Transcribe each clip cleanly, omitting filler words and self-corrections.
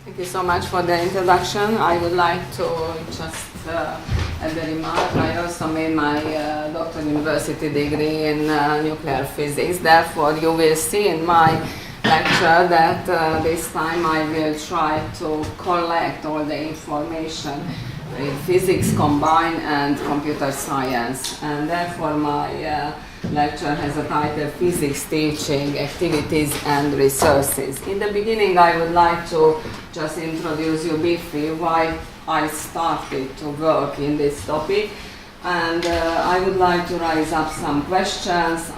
Thank you so much for the introduction. I would like to just add a remark. I also made my doctoral university degree in nuclear physics. Therefore, you will see in my lecture that this time I will try to collect all the information in physics combined and computer science. And therefore, my lecture has a title, Physics Teaching Activities and Resources. In the beginning, I would like to just introduce you briefly why I started to work in this topic. And I would like to raise up some questions.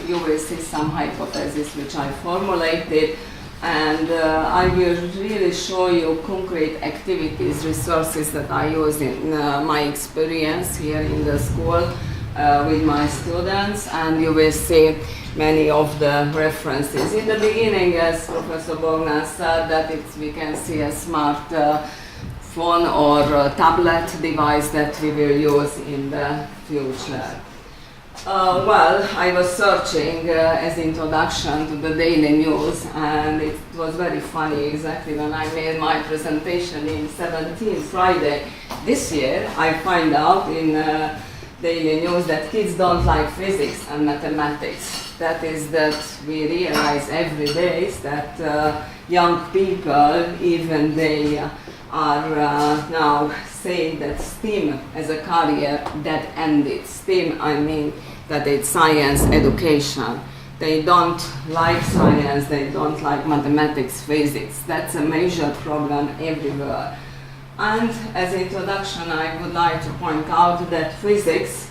You will see some hypotheses which I formulated. And I will really show you concrete activities, resources that I use in my experience here in the school with my students, and you will see many of the references. In the beginning, as Professor Bognan said, that we can see a smart phone or tablet device that we will use in the future. Well, I was searching as introduction to the daily news, and it was very funny. Exactly when I made my presentation in 17 Friday this year, I find out in daily news that kids don't like physics and mathematics. That is that we realize every day that young people, even they are now saying that STEM as a career that ended. STEM, I mean that it's science education. They don't like science, they don't like mathematics, physics. That's a major problem everywhere. And as introduction, I would like to point out that physics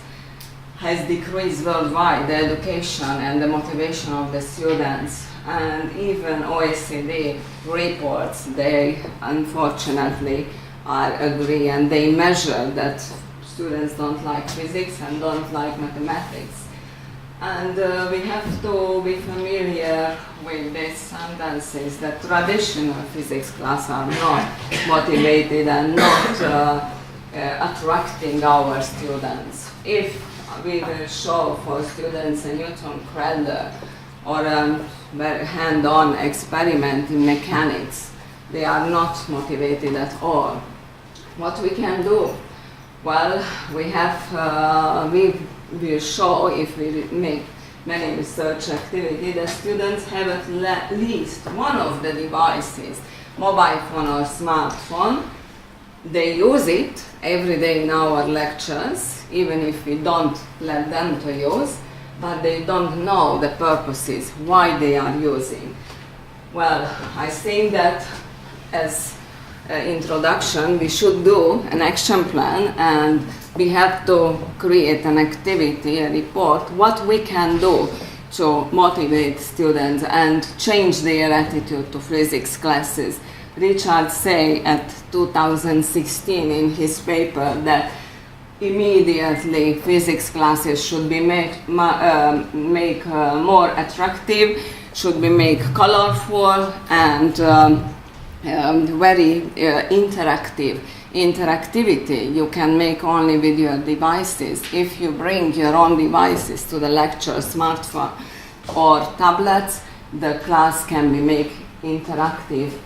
has decreased worldwide, the education and the motivation of the students. And even OECD reports, they unfortunately are agree, and they measure that students don't like physics and don't like mathematics. And we have to be familiar with these sentences that traditional physics classes are not motivated and not attracting our students. If we will show for students a Newton cradle or a very hand-on experiment in mechanics, they are not motivated at all. What we can do? Well, we will show, if we make many research activity, the students have at least one of the devices, mobile phone or smartphone. They use it every day in our lectures, even if we don't let them to use, but they don't know the purposes, why they are using. Well, I think that as introduction, we should do an action plan, and we have to create an activity, a report, what we can do to motivate students and change their attitude to physics classes. Richard say at 2016 in his paper that immediately physics classes should be make more attractive, should be made colorful and very interactive. Interactivity you can make only with your devices. If you bring your own devices to the lecture, smartphone or tablets, the class can be made interactive.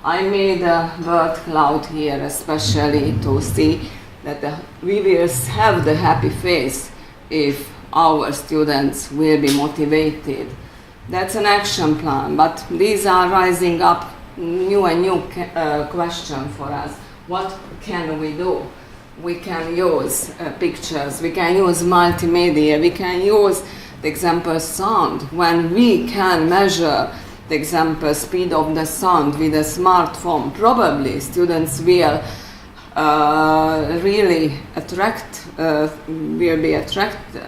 I made a word cloud here especially to see that we will have the happy face if our students will be motivated. That's an action plan, but these are rising up new question for us. What can we do? We can use pictures, we can use multimedia, we can use the example sound. When we can measure the example speed of the sound with a smartphone, probably students will really be attracted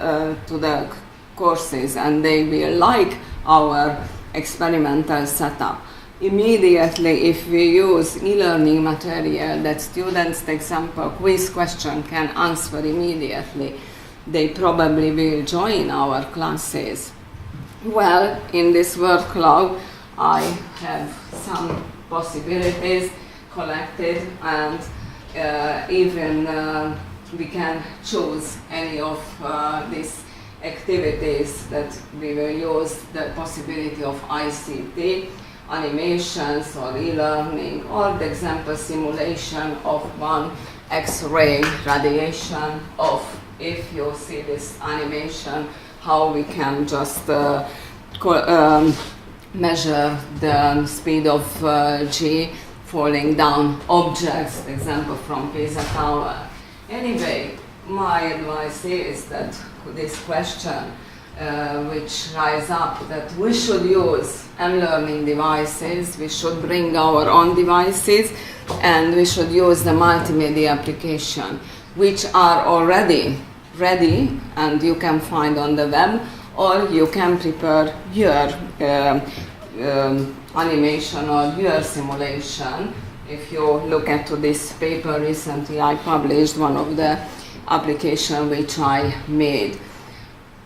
to the courses, and they will like our experimental setup. Immediately, if we use e-learning material that students, the example quiz question, can answer immediately, they probably will join our classes. Well, in this word cloud, I have some possibilities collected, and even we can choose any of these activities that we will use the possibility of ICT. animations or e-learning, or the example simulation of one X-ray radiation of, if you see this animation, how we can just measure the speed of g falling down objects, example from Pisa Tower. Anyway, my advice is that this question which rise up, that we should use learning devices, we should bring our own devices, and we should use the multimedia application, which are already ready and you can find on the web, or you can prepare your animation or your simulation. If you look at this paper recently, I published one of the application which I made.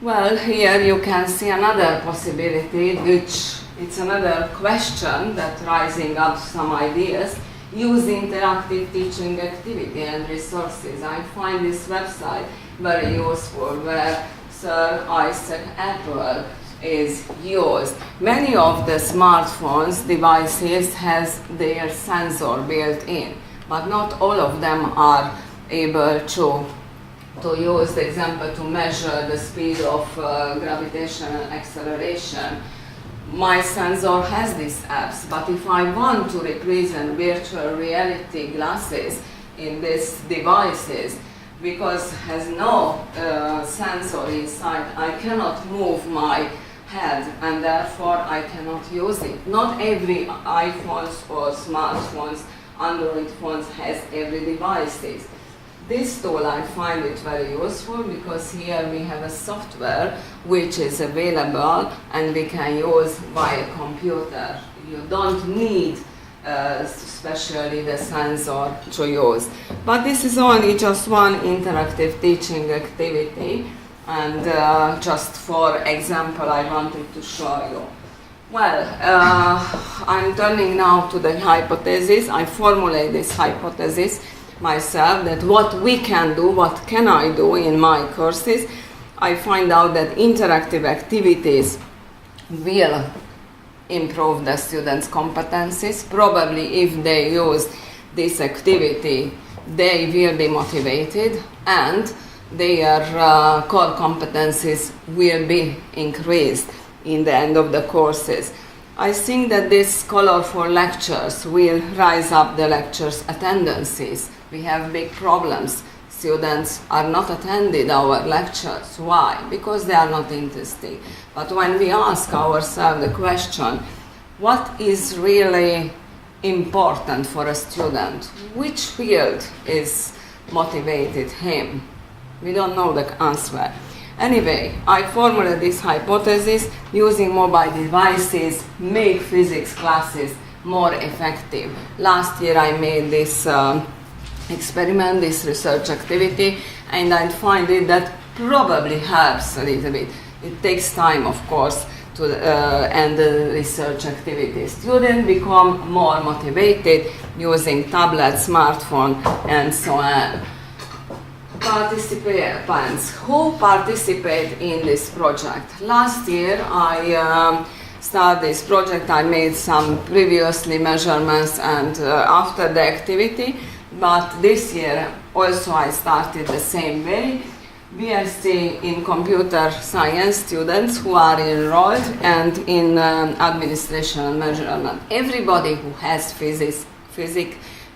Well, here you can see another possibility, which it's another question that rising up some ideas. Use interactive teaching activity and resources. I find this website very useful, where Sir Isaac Apple is used. Many of the smartphones devices has their sensor built in, but not all of them are able to use the example to measure the speed of gravitational acceleration. My sensor has these apps, but if I want to represent virtual reality glasses in these devices, because has no sensor inside, I cannot move my head, and therefore I cannot use it. Not every iPhones or smartphones, Android phones has every devices. This tool, I find it very useful, because here we have a software which is available and we can use via computer. You don't need especially the sensor to use. But this is only just one interactive teaching activity, and just for example I wanted to show you. Well, I'm turning now to the hypothesis. I formulate this hypothesis myself, that what we can do, what can I do in my courses. I find out that interactive activities will improve the students' competencies. Probably if they use this activity, they will be motivated and their core competencies will be increased in the end of the courses. I think that these colorful lectures will rise up the lectures' attendances. We have big problems. Students are not attending our lectures. Why? Because they are not interesting. But when we ask ourselves the question, what is really important for a student? Which field is motivated him? We don't know the answer. Anyway, I formulated this hypothesis: using mobile devices make physics classes more effective. Last year I made this experiment, this research activity, and I find it that probably helps a little bit. It takes time, of course, to end the research activity. Students become more motivated using tablets, smartphone, and so on. Participants who participate in this project. Last year I started this project. I made some previously measurements and after the activity, but this year also I started the same way. BSc in computer science students who are enrolled, and in administration and measurement. Everybody who has physics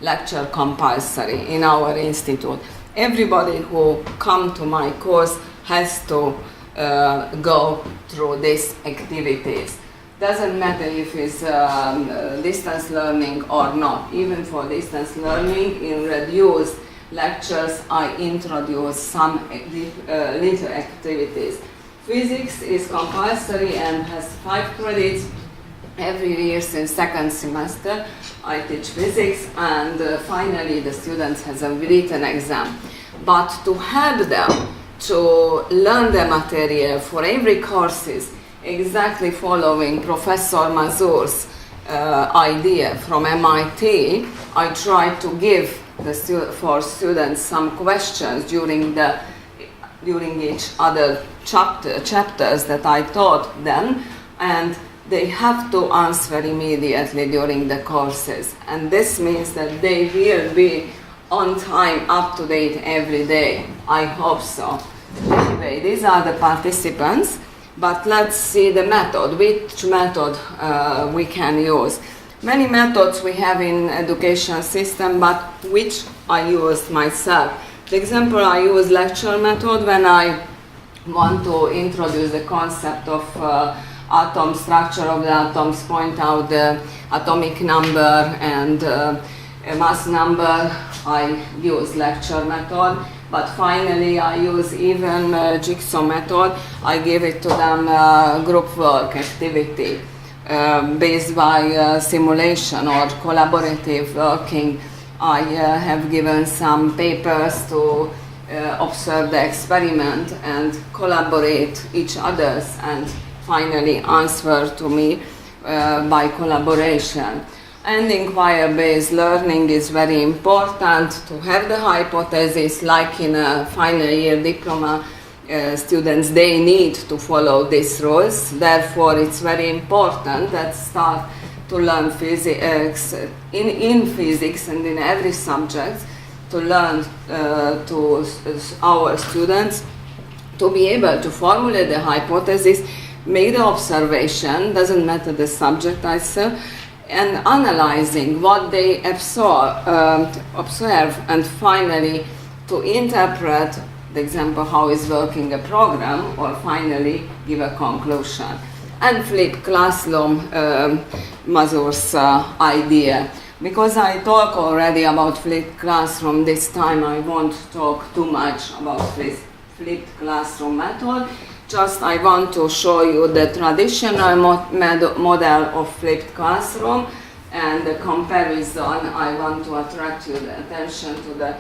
lecture compulsory in our institute. Everybody who come to my course has to go through these activities. Doesn't matter if it's distance learning or not. Even for distance learning, in reduced lectures, I introduce some little activities. Physics is compulsory and has 5 credits. Every year since second semester I teach physics, and finally the students has a written exam. But to help them to learn the material for every courses, exactly following Professor Mazur's idea from MIT, I try to give for students some questions during each other chapters that I taught them, and they have to answer immediately during the courses. And this means that they will be on time, up to date every day. I hope so. Anyway, these are the participants, but let's see the method, which method we can use. Many methods we have in education system, but which I used myself. The example, I use lecture method when I want to introduce the concept of atom structure of the atoms, point out the atomic number and mass number. I use lecture method, but finally I use even jigsaw method. I give it to them group work activity based by simulation or collaborative working. I have given some papers to observe the experiment and collaborate each others and finally answer to me by collaboration. And inquiry-based learning is very important to have the hypothesis, like in a final year diploma students, they need to follow these rules. Therefore, it's very important that start to learn physics, in physics and in every subject, to learn to our students to be able to formulate the hypothesis, make the observation, doesn't matter the subject itself, and analyzing what they observe, and finally to interpret the example how is working a program, or finally give a conclusion. And flipped classroom, Mazur's idea. Because I talk already about flipped classroom, this time I won't talk too much about flipped classroom method. Just I want to show you the traditional model of flipped classroom and the comparison. I want to attract your attention to the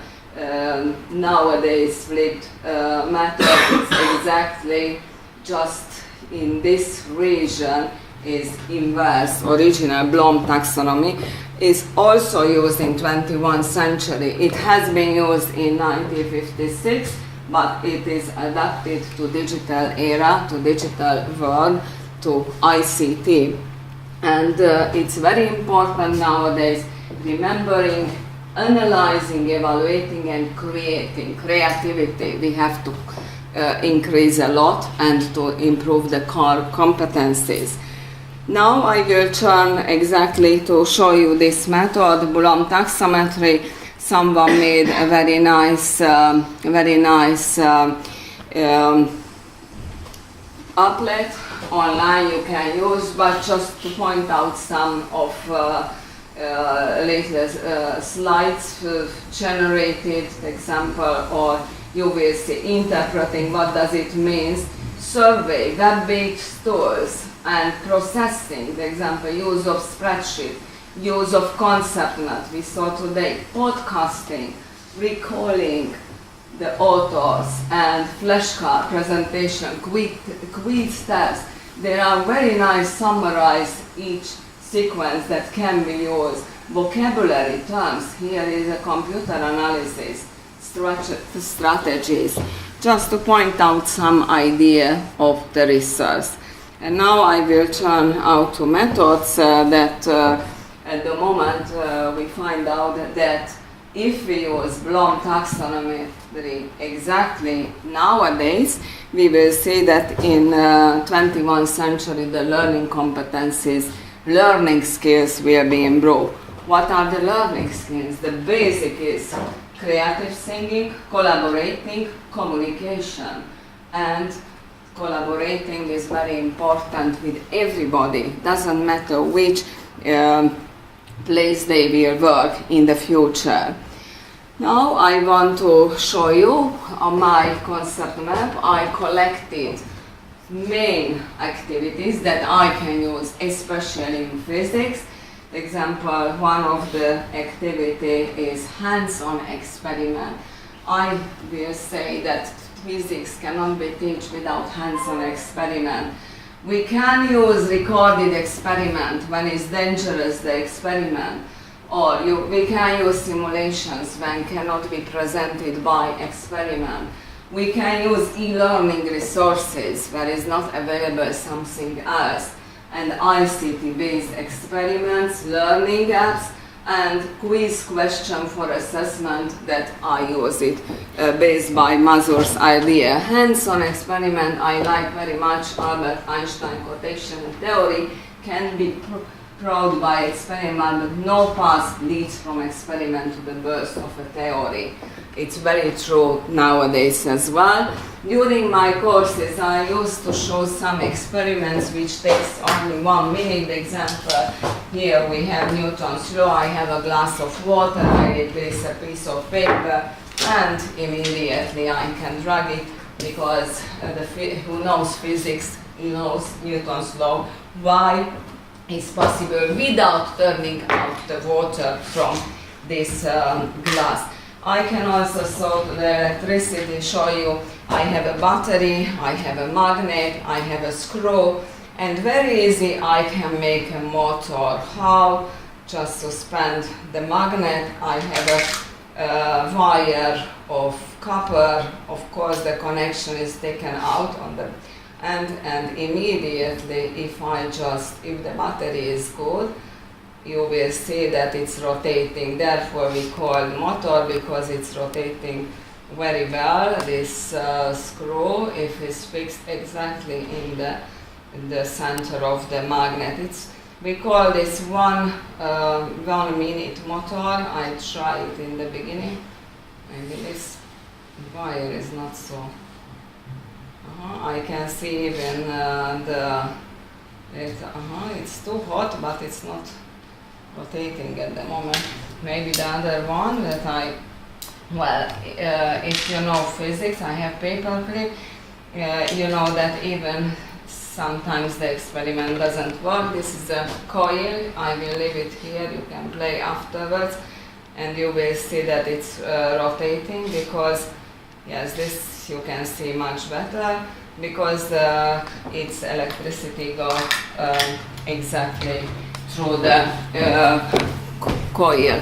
nowadays flipped method. It's exactly just in this region is inverse. Original Bloom taxonomy is also used in 21st century. It has been used in 1956. But it is adapted to digital era, to digital world, to ICT. And it's very important nowadays, remembering, analyzing, evaluating, and creating. Creativity we have to increase a lot and to improve the core competencies. Now I will turn exactly to show you this method, Bloom taxonomy. Someone made a very nice applet online you can use, but just to point out some of latest slides generated, example, or you will see interpreting what does it mean, survey, web-based tools, and processing, the example, use of spreadsheet, use of concept map we saw today, podcasting, recalling the authors, and flashcard presentation, quiz tests. They are very nice, summarize each sequence that can be used. Vocabulary terms, here is a computer analysis, strategies, just to point out some idea of the research. And now I will turn out to methods that at the moment we find out that if we use Bloom taxonomy exactly nowadays, we will see that in 21st century the learning competencies, learning skills will be improved. What are the learning skills? The basic is creative thinking, collaborating, communication. And collaborating is very important with everybody. Doesn't matter which place they will work in the future. Now I want to show you on my concept map. I collected main activities that I can use, especially in physics. Example, one of the activity is hands-on experiment. I will say that physics cannot be taught without hands-on experiment. We can use recorded experiment when it's dangerous, the experiment, or we can use simulations when cannot be presented by experiment. We can use e-learning resources where is not available something else. and ICT-based experiments, learning apps, and quiz question for assessment that I use it based by Mazur's idea. Hands-on experiment I like very much. Albert Einstein quotation theory can be proved by experiment, but no path leads from experiment to the birth of a theory. It's very true nowadays as well. During my courses, I used to show some experiments which takes only 1 minute. Example, here we have Newton's law. I have a glass of water, I replace a piece of paper, and immediately I can drag it because who knows physics, knows Newton's law. Why is possible without turning out the water from this glass. I can also show the electricity, show you I have a battery, I have a magnet, I have a screw, and very easy I can make a motor. How? Just suspend the magnet. I have a wire of copper. Of course the connection is taken out on the and immediately if the battery is good, you will see that it's rotating. Therefore we call motor because it's rotating very well. This screw, if it's fixed exactly in the center of the magnet, we call this 1 minute motor. I tried it in the beginning. Maybe this wire is not so. I can see even it's too hot, but it's not rotating at the moment. Maybe the other one that if you know physics, I have paper clip, you know that even sometimes the experiment doesn't work. This is a coil, I will leave it here, you can play afterwards, and you will see that it's rotating because, yes, this you can see much better because its electricity goes exactly through the coil.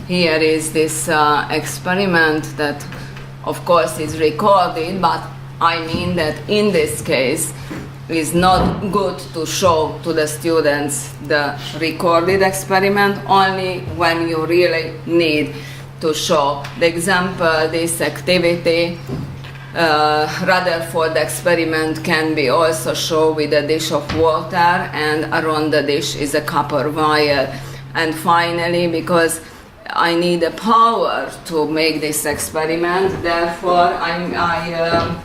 Here is this experiment that of course is recorded, but I mean that in this case it's not good to show to the students the recorded experiment only when you really need to show. The example, this activity Rutherford experiment can be also shown with a dish of water, and around the dish is a copper wire. And finally, because I need a power to make this experiment, therefore I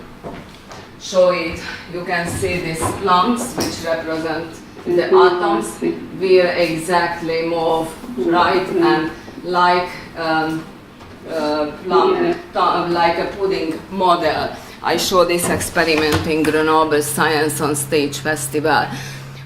show it. You can see these lumps which represent the atoms will exactly move right and like like a pudding model. I show this experiment in Grenoble Science on Stage Festival,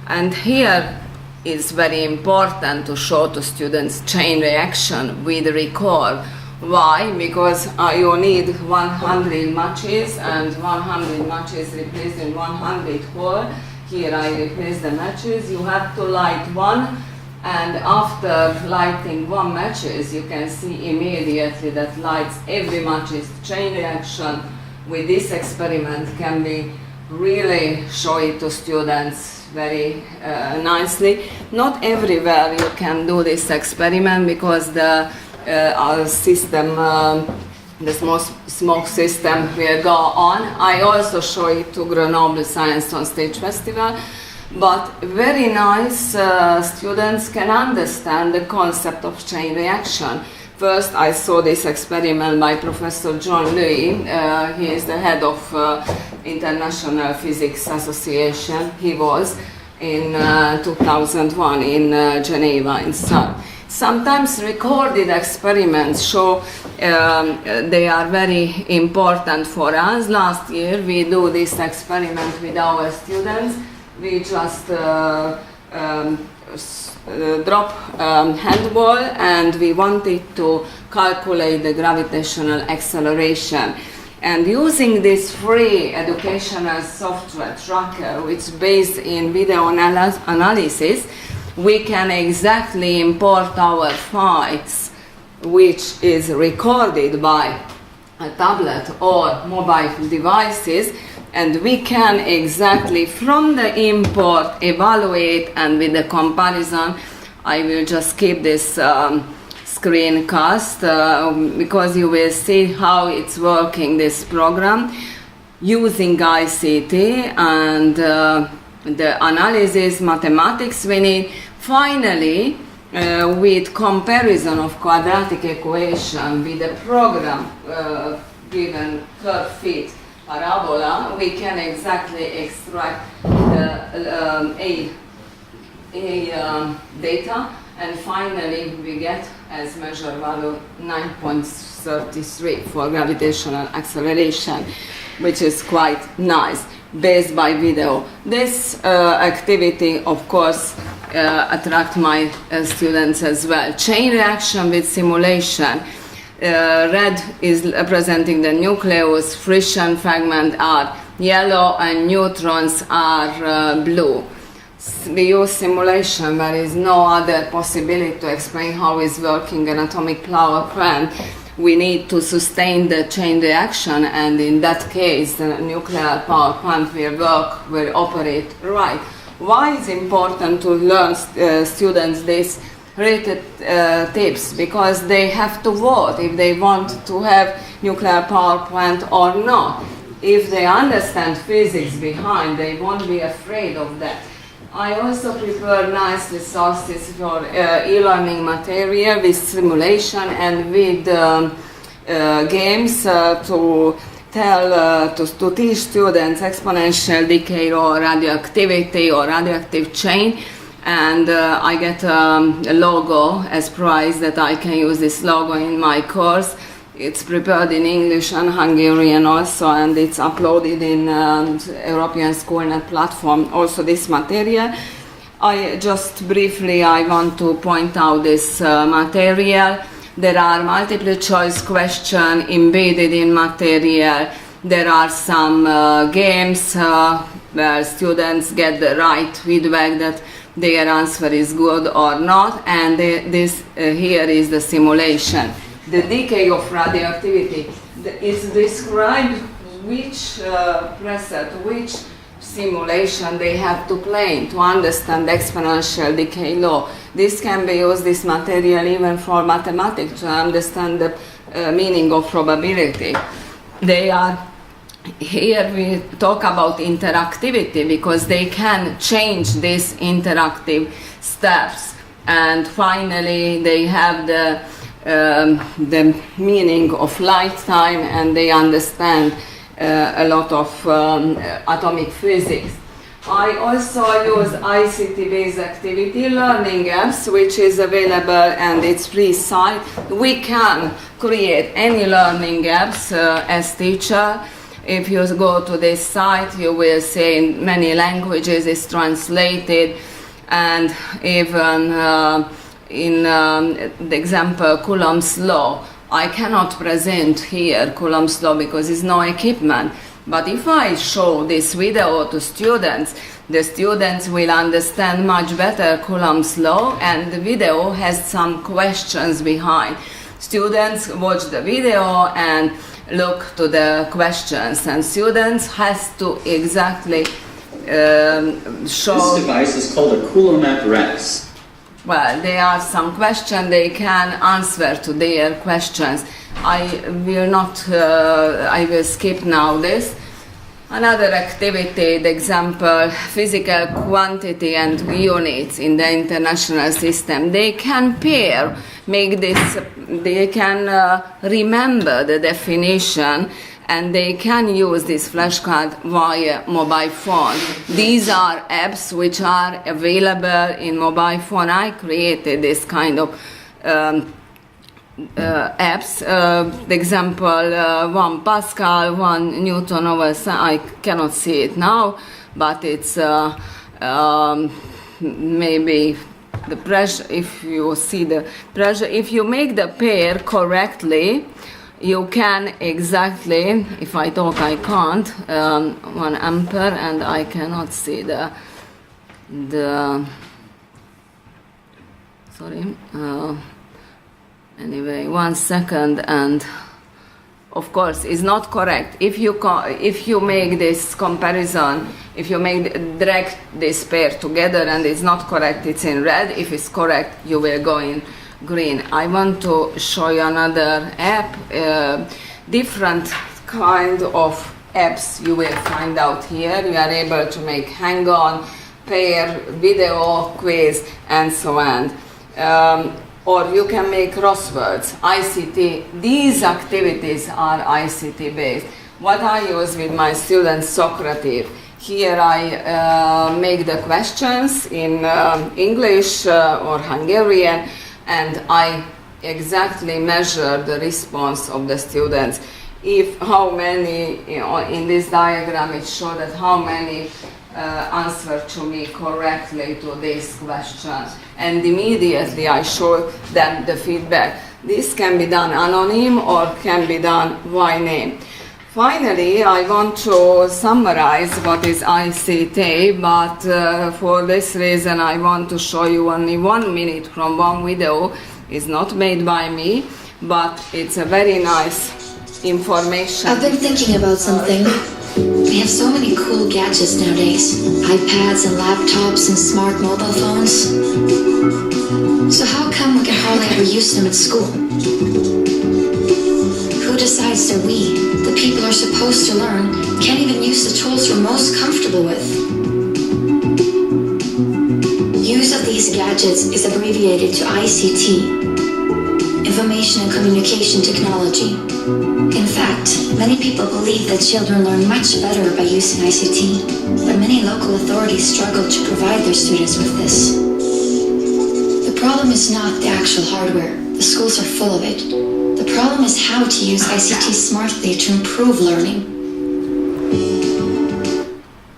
and here it's very important to show to students chain reaction with recall. Why? Because you need 100 matches, and 100 matches replaced in 100 hole. Here I replace the matches. You have to light one, and after lighting 1 matches, you can see immediately that lights every matches. Chain reaction with this experiment can be really show it to students very nicely. Not everywhere you can do this experiment because the our system, the smoke system will go on. I also show it to Grenoble Science on Stage Festival, but very nice students can understand the concept of chain reaction. First, I saw this experiment by Professor John Louis. He is the head of International Physics Association. He was in 2001 in Geneva in CERN. Sometimes recorded experiments show they are very important for us. Last year we do this experiment with our students. We just drop handball, and we wanted to calculate the gravitational acceleration. And using this free educational software tracker, which is based in video analysis, we can exactly import our files, which is recorded by a tablet or mobile devices, and we can exactly from the import evaluate, and with the comparison I will just keep this screencast because you will see how it's working, this program using ICT and the analysis mathematics we need. Finally, with comparison of quadratic equation with the program given curve fit parabola, we can exactly extract the data, and finally we get as measure value 9.33 for gravitational acceleration, which is quite nice, based by video. This activity, of course, attract my students as well. Chain reaction with simulation. Red is representing the nucleus, fission fragment are yellow, and neutrons are blue. We use simulation. There is no other possibility to explain how is working an atomic power plant. We need to sustain the chain reaction, and in that case the nuclear power plant will work, will operate right. Why is important to learn students this rated tips? Because they have to vote if they want to have nuclear power plant or not. If they understand physics behind, they won't be afraid of that. I also prepare nice resources for e-learning material with simulation and with games to tell to teach students exponential decay or radioactivity or radioactive chain, and I get a logo as prize that I can use this logo in my course. It's prepared in English and Hungarian also, and it's uploaded in European SchoolNet platform. Also this material. I just briefly I want to point out this material. There are multiple choice questions embedded in material. There are some games where students get the right feedback that their answer is good or not, and this here is the simulation. The decay of radioactivity is described which preset, which simulation they have to play to understand the exponential decay law. This can be used, this material, even for mathematics to understand the meaning of probability. They are here we talk about interactivity because they can change these interactive steps, and finally they have the meaning of lifetime, and they understand a lot of atomic physics. I also use ICT-based activity learning apps, which is available, and it's free site. We can create any learning apps as teacher. If you go to this site, you will see in many languages it's translated, and even in the example Coulomb's law. I cannot present here Coulomb's law because there's no equipment. But if I show this video to students, the students will understand much better Coulomb's law, and the video has some questions behind. Students watch the video and look to the questions, and students has to exactly show. This device is called a Coulomb apparatus. Well, there are some questions they can answer to their questions. I will skip now this. Another activity, the example, physical quantity and units in the international system. They can pair, make this, they can remember the definition, and they can use this flashcard via mobile phone. These are apps which are available in mobile phone. I created this kind of apps. The example, 1 Pascal, 1 Newton over, I cannot see it now, but it's maybe the pressure, if you see the pressure, if you make the pair correctly, you can exactly, if I talk I can't, 1 ampere, and I cannot see the sorry, anyway, 1 second, and of course, is not correct. If you make this comparison, if you drag this pair together and it's not correct, it's in red. If it's correct, you will go in green. I want to show you another app, different kind of apps you will find out here. You are able to make hang-on, pair, video, quiz, and so on. Or you can make crosswords, ICT. These activities are ICT based. What I use with my students, Socrative. Here I make the questions in English or Hungarian, and I exactly measure the response of the students. How many, in this diagram it shows that how many answer to me correctly to this question, and immediately I show them the feedback. This can be done anonym or can be done by name. Finally, I want to summarize what is ICT, but for this reason I want to show you only 1 minute from one video. It's not made by me, but it's a very nice information. I've been thinking about something. We have so many cool gadgets nowadays. iPads and laptops and smart mobile phones. So how come we can hardly ever use them at school? Who decides that we, the people who are supposed to learn, can't even use the tools we're most comfortable with? Use of these gadgets is abbreviated to ICT, Information and Communication Technology. In fact, many people believe that children learn much better by using ICT, but many local authorities struggle to provide their students with this. The problem is not the actual hardware. The schools are full of it. The problem is how to use ICT smartly to improve learning.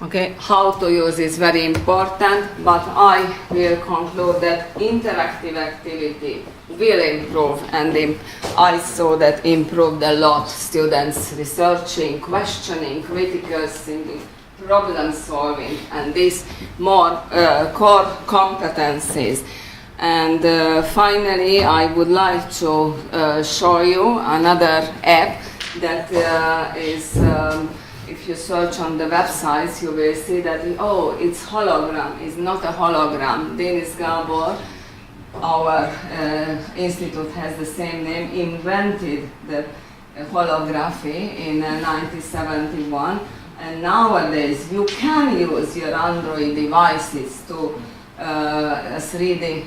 Okay, how to use is very important, but I will conclude that interactive activity will improve, and I saw that improved a lot. Students researching, questioning, critical thinking, problem solving, and these more core competencies. And finally, I would like to show you another app that is, if you search on the websites, you will see that, it's hologram. It's not a hologram. Denis Gabor, our institute has the same name, invented the holography in 1971. And nowadays, you can use your Android devices to a 3D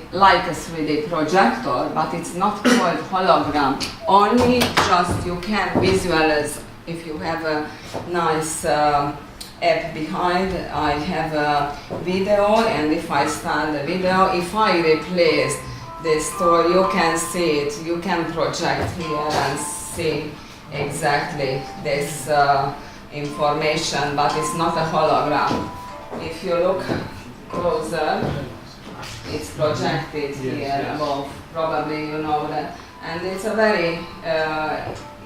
projector, but it's not called hologram. Only just you can visualize. If you have a nice app behind, I have a video, and if I start the video, if I replace this tool, you can see it. You can project here and see exactly this information, but it's not a hologram. If you look closer, it's projected here above. Probably you know that. And it's a very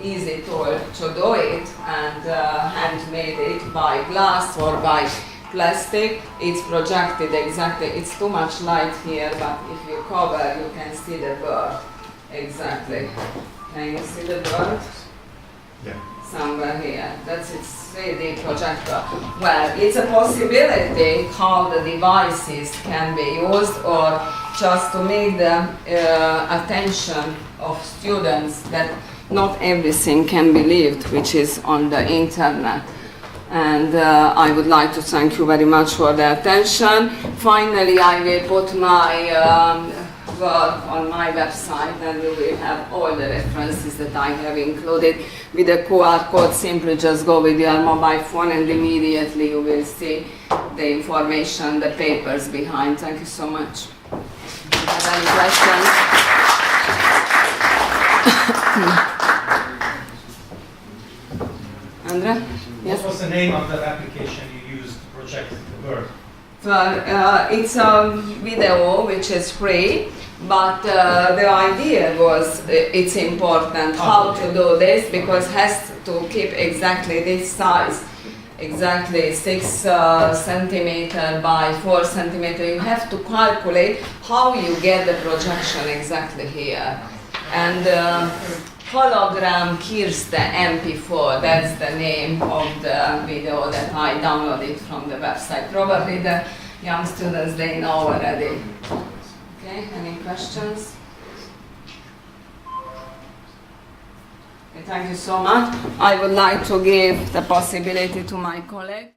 easy tool to do it, and handmade it by glass or by plastic. It's projected exactly. It's too much light here, but if you cover, you can see the bird exactly. Can you see the bird? Yeah. Somewhere here. That's its 3D projector. Well, it's a possibility how the devices can be used, or just to make the attention of students that not everything can be lived which is on the internet. And I would like to thank you very much for the attention. Finally, I will put my work on my website, and you will have all the references that I have included. With the QR code, simply just go with your mobile phone and immediately you will see the information, the papers behind. Thank you so much. If you have any questions? Andrea? Yes? What was the name of the application you used to project the bird? It's a video which is free, but the idea was it's important how to do this, because it has to keep exactly this size, exactly 6 centimeter by 4 centimeter. You have to calculate how you get the projection exactly here. And hologram Kirste MP4, that's the name of the video that I downloaded from the website. Probably the young students, they know already. Okay, any questions? Okay, thank you so much. I would like to give the possibility to my colleague.